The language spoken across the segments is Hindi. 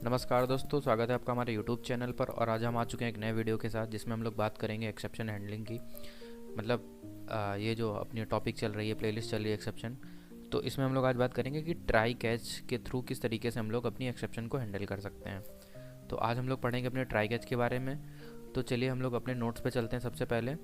नमस्कार दोस्तों, स्वागत है आपका हमारे YouTube चैनल पर। और आज हम आ चुके हैं एक नए वीडियो के साथ जिसमें हम लोग बात करेंगे एक्सेप्शन हैंडलिंग की। मतलब ये जो अपनी टॉपिक चल रही है, प्लेलिस्ट चल रही है एक्सेप्शन, तो इसमें हम लोग आज बात करेंगे कि ट्राई कैच के थ्रू किस तरीके से हम लोग अपनी एक्सेप्शन को हैंडल कर सकते हैं। तो आज हम लोग पढ़ेंगे अपने ट्राई कैच के बारे में। तो चलिए हम लोग अपने नोट्स पे चलते हैं। सबसे पहले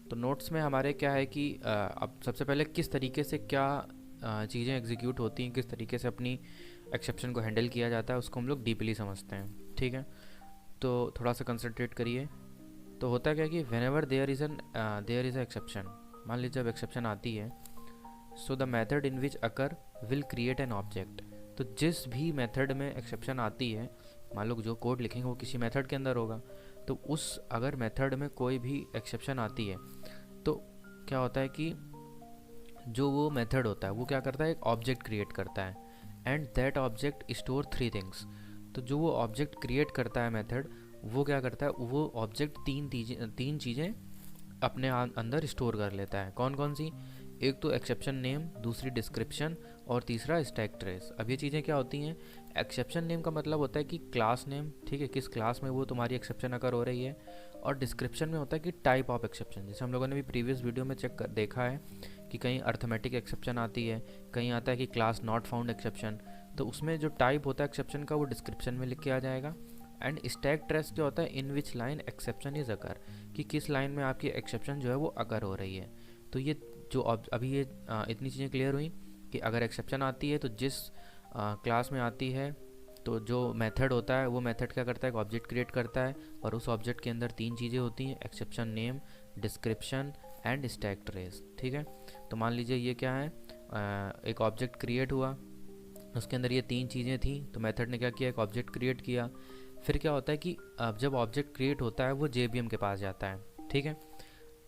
तो नोट्स में हमारे क्या है कि अब सबसे पहले किस तरीके से क्या चीज़ें एग्जीक्यूट होती हैं, किस तरीके से अपनी एक्सेप्शन को हैंडल किया जाता है, उसको हम लोग डीपली समझते हैं। ठीक है, तो थोड़ा सा कंसंट्रेट करिए। तो होता क्या है कि whenever there is exception, मान लीजिए जब एक्सेप्शन आती है, so the method in which occur will create an object. तो जिस भी मेथड में एक्सेप्शन आती है, मान लो जो कोड लिखेंगे वो किसी मेथड के अंदर होगा, तो उस अगर मेथड में कोई भी एक्सेप्शन आती है तो क्या होता है कि जो वो मेथड होता है वो क्या करता है, एक ऑब्जेक्ट क्रिएट करता है। And that object store three things. तो जो वो ऑब्जेक्ट क्रिएट करता है मेथड, वो क्या करता है, वो ऑब्जेक्ट तीन चीज़ें अपने अंदर स्टोर कर लेता है। कौन कौन सी? एक तो एक्सेप्शन नेम, दूसरी डिस्क्रिप्शन, और तीसरा स्टैक ट्रेस। अब ये चीज़ें क्या होती हैं? एक्सेप्शन नेम का मतलब होता है कि क्लास नेम, ठीक है, किस क्लास में वो तुम्हारी एक्सेप्शन अगर हो रही है। और डिस्क्रिप्शन में होता है कि टाइप ऑफ एक्सेप्शन, जैसे हम लोगों ने भी प्रीवियस वीडियो में चेक कर देखा है कि कहीं अर्थमेटिक एक्सेप्शन आती है, कहीं आता है कि क्लास नॉट फाउंड एक्सेप्शन। तो उसमें जो टाइप होता है एक्सेप्शन का वो डिस्क्रिप्शन में लिख के आ जाएगा। एंड स्टैक ट्रेस जो होता है, in which line exception is occur, कि किस लाइन में आपकी एक्सेप्शन जो है वो अकर हो रही है। तो ये जो अभी ये इतनी चीज़ें क्लियर हुई कि अगर एक्सेप्शन आती है तो जिस क्लास में आती है, तो जो मेथड होता है वो मेथड क्या करता है, एक ऑब्जेक्ट क्रिएट करता है। और उस ऑब्जेक्ट के अंदर तीन चीज़ें होती हैं, exception name, description and stack trace. ठीक है, तो मान लीजिए ये क्या है, एक ऑब्जेक्ट क्रिएट हुआ, उसके अंदर ये तीन चीज़ें थी, तो मेथड ने क्या किया, एक ऑब्जेक्ट क्रिएट किया। फिर क्या होता है कि अब जब ऑब्जेक्ट क्रिएट होता है वो JVM के पास जाता है। ठीक है,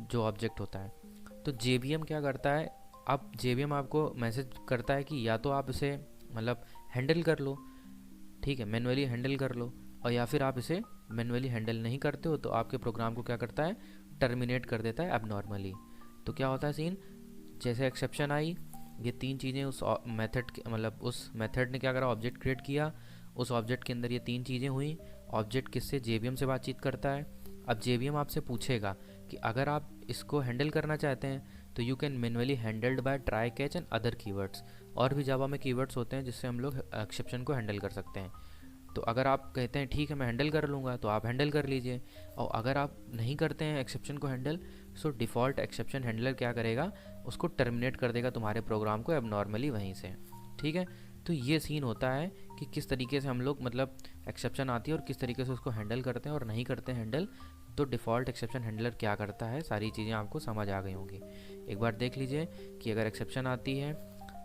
जो ऑब्जेक्ट होता है, तो JVM क्या करता है, अब JVM आपको मैसेज करता है कि या तो आप इसे मतलब हैंडल कर लो, ठीक है, मैनुअली हैंडल कर लो, और या फिर आप इसे मैनुअली हैंडल नहीं करते हो तो आपके प्रोग्राम को क्या करता है, टर्मिनेट कर देता है एबनॉर्मली। तो क्या होता है सीन, जैसे एक्सेप्शन आई, ये तीन चीज़ें उस मेथड के मतलब उस मेथड ने क्या करा, ऑब्जेक्ट क्रिएट किया, उस ऑब्जेक्ट के अंदर ये तीन चीज़ें हुई। ऑब्जेक्ट किससे, JVM से बातचीत करता है। अब JVM आपसे पूछेगा कि अगर आप इसको हैंडल करना चाहते हैं तो you can manually handled by try catch and other keywords. और भी जावा में कीवर्ड्स होते हैं जिससे हम लोग एक्सेप्शन को हैंडल कर सकते हैं। तो अगर आप कहते हैं ठीक है मैं हैंडल कर लूँगा, तो आप हैंडल कर लीजिए। और अगर आप नहीं करते हैं एक्सेप्शन को हैंडल, सो डिफ़ॉल्ट एक्सेप्शन हैंडलर क्या करेगा, उसको टर्मिनेट कर देगा तुम्हारे प्रोग्राम को एबनॉर्मली वहीं से। ठीक है, तो ये सीन होता है कि किस तरीके से हम लोग मतलब एक्सेप्शन आती है और किस तरीके से उसको हैंडल करते हैं और नहीं करते हैं हैंडल। तो डिफ़ॉल्ट एक्सेप्शन हैंडलर क्या करता है, सारी चीज़ें आपको समझ आ गई होंगी। एक बार देख लीजिए कि अगर एक्सेप्शन आती है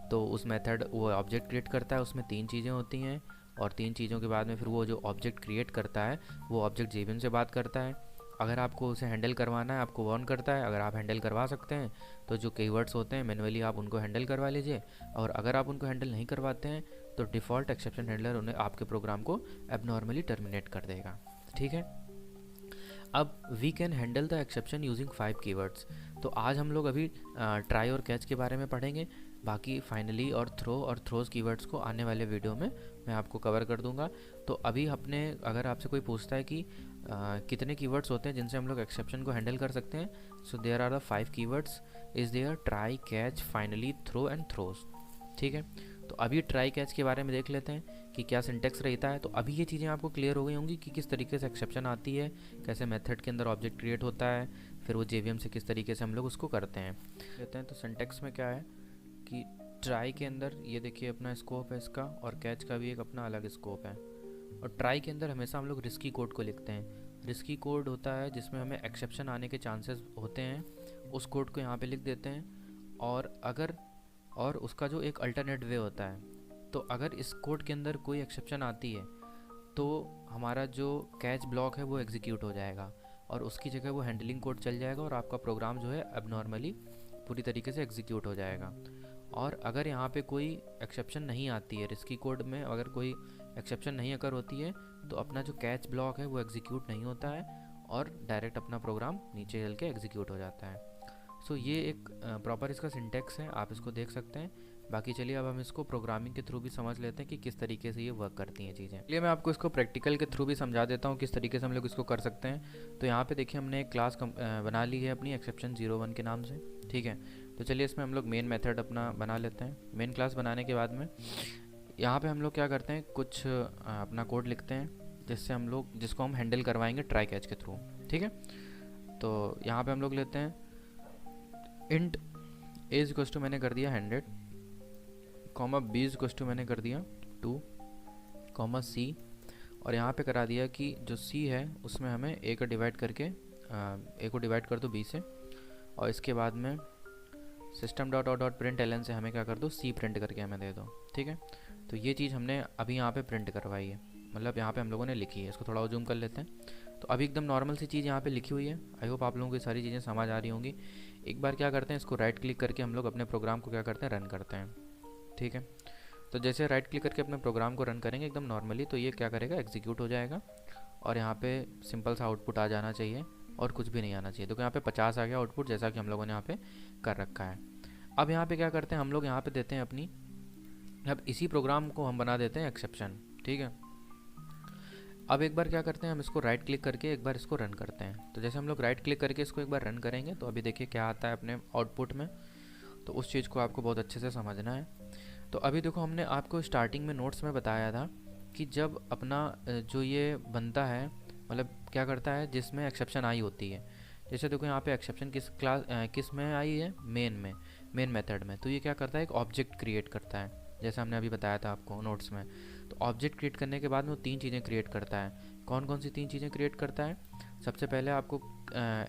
तो उस मेथड वो ऑब्जेक्ट क्रिएट करता है, उसमें तीन चीज़ें होती हैं, और तीन चीज़ों के बाद में फिर वो जो ऑब्जेक्ट क्रिएट करता है वो ऑब्जेक्ट JVM से बात करता है। अगर आपको उसे हैंडल करवाना है आपको वार्न करता है, अगर आप हैंडल करवा सकते हैं तो जो कीवर्ड्स होते हैं मैनुअली आप उनको हैंडल करवा लीजिए। और अगर आप उनको हैंडल नहीं करवाते हैं तो डिफ़ॉल्ट एक्सेप्शन हैंडलर उन्हें आपके प्रोग्राम को एबनॉर्मली टर्मिनेट कर देगा। ठीक है, अब we can handle the exception using 5 keywords. तो आज हम लोग अभी ट्राई और कैच के बारे में पढ़ेंगे। बाकी फाइनली और थ्रोज कीवर्ड्स को आने वाले वीडियो में मैं आपको कवर कर दूंगा। तो अभी अपने अगर आपसे कोई पूछता है कि कितने कीवर्ड्स होते हैं जिनसे हम लोग एक्सेप्शन को हैंडल कर सकते हैं, so there are the 5 keywords is there, try, catch, finally, throw and throws. ठीक है, तो अभी ट्राई कैच के बारे में देख लेते हैं कि क्या सिंटेक्स रहता है। तो अभी ये चीज़ें आपको क्लियर हो गई होंगी कि किस तरीके से एक्सेप्शन आती है, कैसे मेथड के अंदर ऑब्जेक्ट क्रिएट होता है, फिर वो JVM से किस तरीके से हम लोग उसको करते हैं। तो सिंटेक्स में क्या है कि ट्राई के अंदर ये देखिए अपना स्कोप है इसका, और कैच का भी एक अपना अलग स्कोप है। और ट्राई के अंदर हमेशा हम लोग रिस्की कोड को लिखते हैं। रिस्की कोड होता है जिसमें हमें एक्सेप्शन आने के चांसेस होते हैं, उस कोड को यहाँ पे लिख देते हैं। और उसका जो एक अल्टरनेट वे होता है, तो अगर इस कोड के अंदर कोई एक्सेप्शन आती है तो हमारा जो कैच ब्लॉक है वो एग्जीक्यूट हो जाएगा, और उसकी जगह वो हैंडलिंग कोड चल जाएगा और आपका प्रोग्राम जो है एबनॉर्मली पूरी तरीके से एग्जीक्यूट हो जाएगा। और अगर यहाँ पे कोई एक्सेप्शन नहीं आती है, रिस्की कोड में अगर कोई एक्सेप्शन नहीं अगर होती है, तो अपना जो कैच ब्लॉक है वो एग्जीक्यूट नहीं होता है और डायरेक्ट अपना प्रोग्राम नीचे चल के एग्जीक्यूट हो जाता है। सो ये एक प्रॉपर इसका सिंटेक्स है, आप इसको देख सकते हैं। बाकी चलिए अब हम इसको प्रोग्रामिंग के थ्रू भी समझ लेते हैं कि किस तरीके से ये वर्क करती हैं चीज़ें। चलिए मैं आपको इसको प्रैक्टिकल के थ्रू भी समझा देता हूँ किस तरीके से हम लोग इसको कर सकते हैं। तो यहाँ पे देखिए हमने एक क्लास बना ली है अपनी exception01 के नाम से, ठीक है। तो चलिए इसमें हम लोग मेन मेथड अपना बना लेते हैं। मेन क्लास बनाने के बाद में यहाँ पे हम लोग क्या करते हैं, कुछ अपना कोड लिखते हैं जिसको हम हैंडल करवाएंगे ट्राई कैच के थ्रू, ठीक है। तो यहाँ पे हम लोग लेते हैं इंट एज इक्वल्स टू मैंने कर दिया 100, कॉमा बी इक्वल्स टू मैंने कर दिया 2, कॉमा सी, और यहाँ पे करा दिया कि जो सी है उसमें हमें ए को डिवाइड कर दो बी से, और इसके बाद में system dot out dot println से हमें क्या कर दो, सी प्रिंट करके हमें दे दो, ठीक है। तो ये चीज़ हमने अभी यहाँ पे प्रिंट करवाई है, मतलब यहाँ पे हम लोगों ने लिखी है। इसको थोड़ा और जूम कर लेते हैं। तो अभी एकदम नॉर्मल सी चीज़ यहाँ पे लिखी हुई है। आई होप आप लोगों को सारी चीज़ें समझ आ रही होंगी। एक बार क्या करते हैं, इसको राइट क्लिक करके हम लोग अपने प्रोग्राम को क्या करते हैं, रन करते हैं, ठीक है। तो जैसे राइट क्लिक करके अपने प्रोग्राम को रन करेंगे एकदम नॉर्मली, तो ये क्या करेगा, एग्जीक्यूट हो जाएगा, और यहाँ पे सिंपल सा आउटपुट आ जाना चाहिए और कुछ भी नहीं आना चाहिए। तो यहाँ पे 50 आ गया आउटपुट, जैसा कि हम लोगों ने यहाँ पे कर रखा है। अब यहाँ पे क्या करते हैं, हम लोग यहाँ पे देते हैं अपनी, अब इसी प्रोग्राम को हम बना देते हैं एक्सेप्शन, ठीक है। अब एक बार क्या करते हैं, हम इसको राइट क्लिक करके एक बार इसको रन करते हैं। तो जैसे हम लोग राइट क्लिक करके इसको एक बार रन करेंगे, तो अभी देखिए क्या आता है अपने आउटपुट में। तो उस चीज़ को आपको बहुत अच्छे से समझना है। तो अभी देखो, हमने आपको स्टार्टिंग में नोट्स में बताया था कि जब अपना जो ये बनता है, मतलब क्या करता है, जिसमें एक्सेप्शन आई होती है। जैसे देखो यहाँ पे एक्सेप्शन किस में आई है, मेन मेथड में। तो ये क्या करता है, एक ऑब्जेक्ट क्रिएट करता है, जैसे हमने अभी बताया था आपको नोट्स में। तो ऑब्जेक्ट क्रिएट करने के बाद में वो 3 चीज़ें क्रिएट करता है। कौन कौन सी 3 चीज़ें क्रिएट करता है? सबसे पहले आपको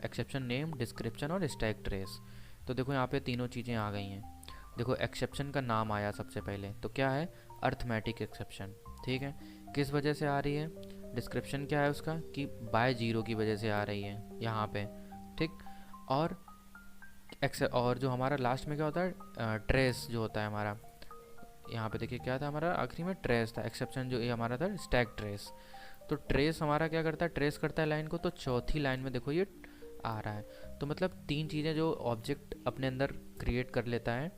एक्सेप्शन नेम, डिस्क्रिप्शन और स्टैक ट्रेस। तो देखो यहाँ पे तीनों चीज़ें आ गई हैं। देखो एक्सेप्शन का नाम आया सबसे पहले, तो क्या है, अर्थमेटिक एक्सेप्शन, ठीक है। किस वजह से आ रही है? डिस्क्रिप्शन क्या है उसका, कि बाय जीरो की वजह से आ रही है यहाँ पे, ठीक। और जो हमारा लास्ट में क्या होता है, ट्रेस जो होता है हमारा, यहाँ पे देखिए क्या था हमारा, आखिरी में ट्रेस था। एक्सेप्शन जो ये हमारा था स्टैक ट्रेस। तो ट्रेस हमारा क्या करता है, ट्रेस करता है लाइन को। तो चौथी लाइन में देखो ये आ रहा है। तो मतलब 3 चीज़ें जो ऑब्जेक्ट अपने अंदर क्रिएट कर लेता है,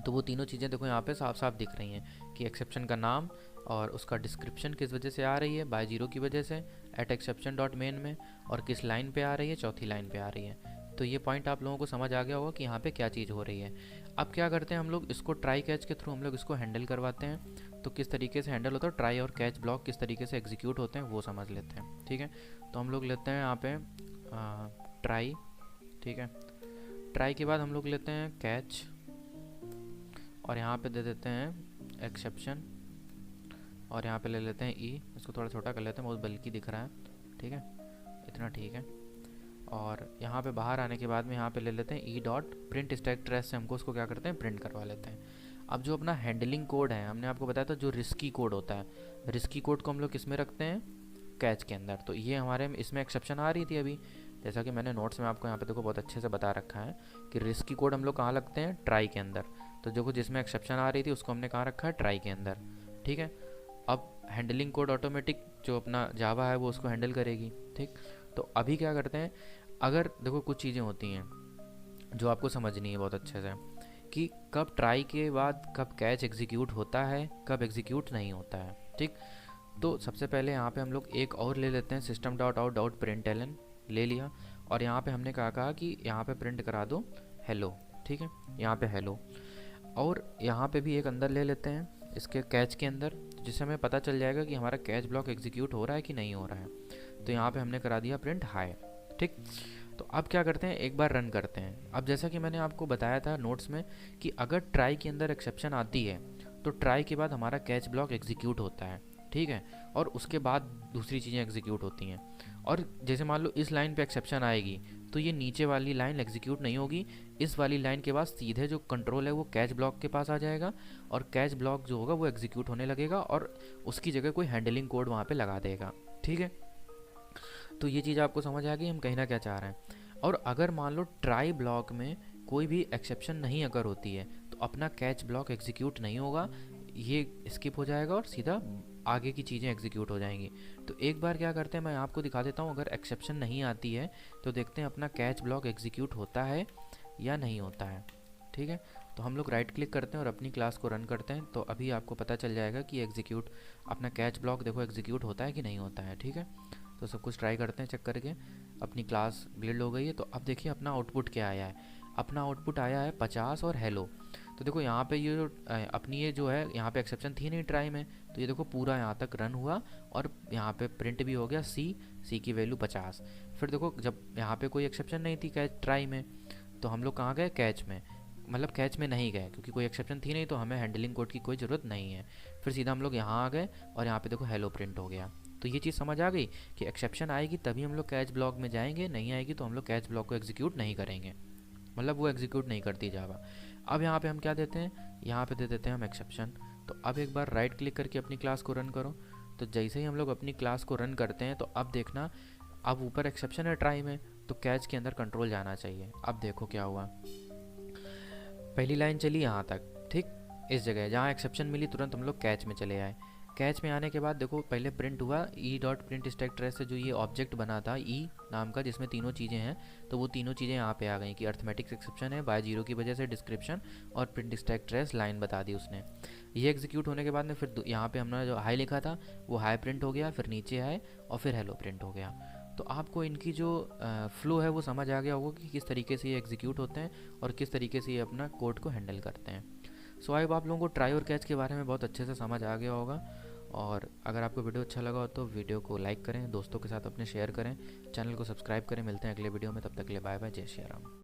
तो वो तीनों चीज़ें देखो यहाँ पे साफ साफ दिख रही हैं कि एक्सेप्शन का नाम और उसका डिस्क्रिप्शन किस वजह से आ रही है, बाय जीरो की वजह से एट एक्सेप्शन डॉट मेन में, और किस लाइन पे आ रही है, चौथी लाइन पे आ रही है। तो ये पॉइंट आप लोगों को समझ आ गया होगा कि यहाँ पे क्या चीज़ हो रही है। अब क्या करते हैं हम लोग, इसको ट्राई कैच के थ्रू हम लोग इसको हैंडल करवाते हैं। तो किस तरीके से हैंडल होता है, ट्राई और कैच ब्लॉक किस तरीके से एग्जीक्यूट होते हैं वो समझ लेते हैं, ठीक है। तो हम लोग लेते हैं यहाँ पे ट्राई, ठीक है। ट्राई के बाद हम लोग लेते हैं कैच, और यहाँ पे दे देते हैं एक्सेप्शन, और यहाँ पे ले लेते हैं ई। इसको थोड़ा छोटा कर लेते हैं, बहुत बल्कि दिख रहा है, ठीक है, इतना ठीक है। और यहाँ पे बाहर आने के बाद में यहाँ पे ले लेते हैं E dot print stack trace से हमको उसको क्या करते हैं, प्रिंट करवा लेते हैं। अब जो अपना हैंडलिंग कोड है, हमने आपको बताया था जो रिस्की कोड होता है, रिस्की कोड को हम लोग किस में रखते हैं, कैच के अंदर। तो ये हमारे इसमें एक्सेप्शन आ रही थी अभी, जैसा कि मैंने नोट्स में आपको यहाँ पे देखो बहुत अच्छे से बता रखा है कि रिस्की कोड हम लोग कहाँ रखते हैं, ट्राई के अंदर। तो देखो जिसमें एक्सेप्शन आ रही थी उसको हमने कहाँ रखा है, ट्राई के अंदर, ठीक है। अब हैंडलिंग कोड ऑटोमेटिक जो अपना जावा है वो उसको हैंडल करेगी, ठीक। तो अभी क्या करते हैं, अगर देखो कुछ चीज़ें होती हैं जो आपको समझनी है बहुत अच्छे से, कि कब ट्राई के बाद कब कैच एग्जीक्यूट होता है, कब एग्जीक्यूट नहीं होता है, ठीक। तो सबसे पहले यहाँ पे हम लोग एक और ले लेते हैं, system dot out dot println ले लिया, और यहाँ पे हमने कहा कि यहाँ पे प्रिंट करा दो हेलो, ठीक है, यहाँ पे हेलो। और यहाँ पे भी एक अंदर ले लेते हैं इसके कैच के अंदर, जिससे हमें पता चल जाएगा कि हमारा कैच ब्लॉक एग्जीक्यूट हो रहा है कि नहीं हो रहा है। तो यहाँ पे हमने करा दिया प्रिंट हाई, ठीक। तो अब क्या करते हैं, एक बार रन करते हैं। अब जैसा कि मैंने आपको बताया था नोट्स में कि अगर ट्राई के अंदर एक्सेप्शन आती है तो ट्राई के बाद हमारा कैच ब्लॉक एग्जीक्यूट होता है, ठीक है, और उसके बाद दूसरी चीज़ें एग्जीक्यूट होती हैं। और जैसे मान लो इस लाइन पे एक्सेप्शन आएगी तो ये नीचे वाली लाइन एग्जीक्यूट नहीं होगी, इस वाली लाइन के बाद सीधे जो कंट्रोल है वो कैच ब्लॉक के पास आ जाएगा, और कैच ब्लॉक जो होगा वो एग्जीक्यूट होने लगेगा, और उसकी जगह कोई हैंडलिंग कोड वहाँ पे लगा देगा, ठीक है। तो ये चीज़ आपको समझ आ गई हम कहना क्या चाह रहे हैं। और अगर मान लो ट्राई ब्लॉक में कोई भी एक्सेप्शन नहीं अगर होती है तो अपना कैच ब्लॉक एग्जीक्यूट नहीं होगा, ये स्किप हो जाएगा और सीधा आगे की चीज़ें एग्जीक्यूट हो जाएंगी। तो एक बार क्या करते हैं, मैं आपको दिखा देता हूँ, अगर एक्सेप्शन नहीं आती है तो देखते हैं अपना कैच ब्लॉक एग्जीक्यूट होता है या नहीं होता है, ठीक है। तो हम लोग राइट क्लिक करते हैं और अपनी क्लास को रन करते हैं। तो अभी आपको पता चल जाएगा कि एग्जीक्यूट अपना कैच ब्लॉक देखो एग्जीक्यूट होता है कि नहीं होता है। ठीक है, तो सब कुछ ट्राई करते हैं चेक करके। अपनी क्लास बिल्ड हो गई है। तो अब देखिए अपना आउटपुट क्या आया है। अपना आउटपुट आया है 50 और हेलो। तो देखो यहाँ पे ये जो अपनी ये जो है यहाँ पे एक्सेप्शन थी नहीं ट्राई में, तो ये देखो पूरा यहाँ तक रन हुआ और यहाँ पे प्रिंट भी हो गया सी की वैल्यू 50। फिर देखो जब यहाँ पे कोई एक्सेप्शन नहीं थी कैच ट्राई में, तो हम लोग कहाँ गए, कैच में। मतलब कैच में नहीं गए क्योंकि कोई एक्सेप्शन थी नहीं, तो हमें हैंडलिंग कोड की कोई ज़रूरत नहीं है। फिर सीधा हम लोग यहाँ आ गए और यहाँ पे देखो हेलो प्रिंट हो गया। तो ये चीज़ समझ आ गई कि एक्सेप्शन आएगी तभी हम लोग कैच ब्लॉक में जाएंगे, नहीं आएगी तो हम लोग कैच ब्लॉक को एग्जीक्यूट नहीं करेंगे, मतलब वो एग्जीक्यूट नहीं करती जावा। अब यहाँ पे हम क्या देते हैं, यहाँ पे दे देते हैं हम एक्सेप्शन। तो अब एक बार राइट क्लिक करके अपनी क्लास को रन करो। तो जैसे ही हम लोग अपनी क्लास को रन करते हैं तो अब देखना, अब ऊपर एक्सेप्शन है ट्राई में, तो कैच के अंदर कंट्रोल जाना चाहिए। अब देखो क्या हुआ, पहली लाइन चली यहाँ तक, ठीक, इस जगह जहाँ एक्सेप्शन मिली तुरंत हम लोग कैच में चले आए। कैच में आने के बाद देखो पहले प्रिंट हुआ E dot print stack trace से जो ये ऑब्जेक्ट बना था ई नाम का जिसमें तीनों चीज़ें हैं, तो वो तीनों चीज़ें यहाँ पे आ गई कि अर्थमेटिक एक्सेप्शन है, बाय जीरो की वजह से डिस्क्रिप्शन और प्रिंट स्टैक ट्रेस लाइन बता दी उसने। ये एग्जीक्यूट होने के बाद में फिर यहाँ पे हमने जो हाई लिखा था वो हाई प्रिंट हो गया, फिर नीचे आए और फिर हेलो प्रिंट हो गया। तो आपको इनकी जो फ्लो है वो समझ आ गया होगा कि किस तरीके से ये एग्जीक्यूट होते हैं और किस तरीके से ये अपना कोड को हैंडल करते हैं। सो आई होप आप लोगों को ट्राई और कैच के बारे में बहुत अच्छे से समझ आ गया होगा। और अगर आपको वीडियो अच्छा लगा हो तो वीडियो को लाइक करें, दोस्तों के साथ अपने शेयर करें, चैनल को सब्सक्राइब करें। मिलते हैं अगले वीडियो में, तब तक के लिए बाय बाय, जय श्री राम।